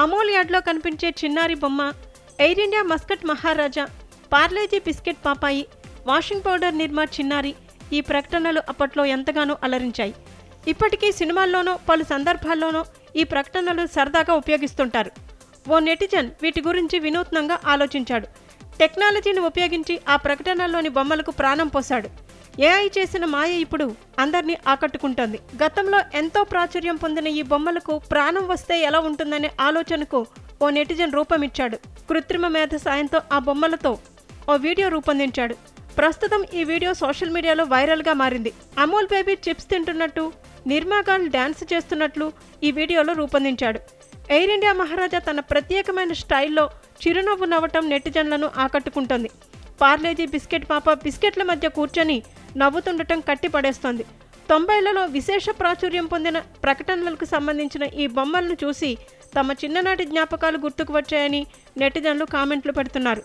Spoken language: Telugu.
అమూల్ యాడ్లో కనిపించే చిన్నారి బొమ్మ, ఎయిర్ ఇండియా మస్కట్ మహారాజా, పార్లేజీ బిస్కెట్ పాపాయి, వాషింగ్ పౌడర్ నిర్మా చిన్నారి ఈ ప్రకటనలు అప్పట్లో ఎంతగానో అలరించాయి. ఇప్పటికీ సినిమాల్లోనో పలు సందర్భాల్లోనో ఈ ప్రకటనలు సరదాగా ఉపయోగిస్తుంటారు. ఓ నెటిజన్ వీటి గురించి వినూత్నంగా ఆలోచించాడు. టెక్నాలజీని ఉపయోగించి ఆ ప్రకటనల్లోని బొమ్మలకు ప్రాణం పోశాడు. ఏఐ చేసిన మాయ ఇప్పుడు అందరినీ ఆకట్టుకుంటోంది. గతంలో ఎంతో ప్రాచుర్యం పొందిన ఈ బొమ్మలకు ప్రాణం వస్తే ఎలా ఉంటుందనే ఆలోచనకు ఓ నెటిజన్ రూపమిచ్చాడు. కృత్రిమ మేధ సాయంతో ఆ బొమ్మలతో ఓ వీడియో రూపొందించాడు. ప్రస్తుతం ఈ వీడియో సోషల్ మీడియాలో వైరల్గా మారింది. అమూల్ బేబీ చిప్స్ తింటున్నట్టు, నిర్మాగాల్ డ్యాన్స్ చేస్తున్నట్లు ఈ వీడియోలో రూపొందించాడు. ఎయిర్ ఇండియా మహారాజా తన ప్రత్యేకమైన స్టైల్లో చిరునవ్వు నవ్వటం నెటిజన్లను ఆకట్టుకుంటోంది. పార్లేజీ బిస్కెట్ పాప బిస్కెట్ల మధ్య కూర్చొని నవ్వుతుండటం కట్టిపడేస్తోంది. 90లలో విశేష ప్రాచుర్యం పొందిన ప్రకటనలకు సంబంధించిన ఈ బొమ్మలను చూసి తమ చిన్ననాటి జ్ఞాపకాలు గుర్తుకు వచ్చాయని నెటిజన్లు కామెంట్లు పెడుతున్నారు.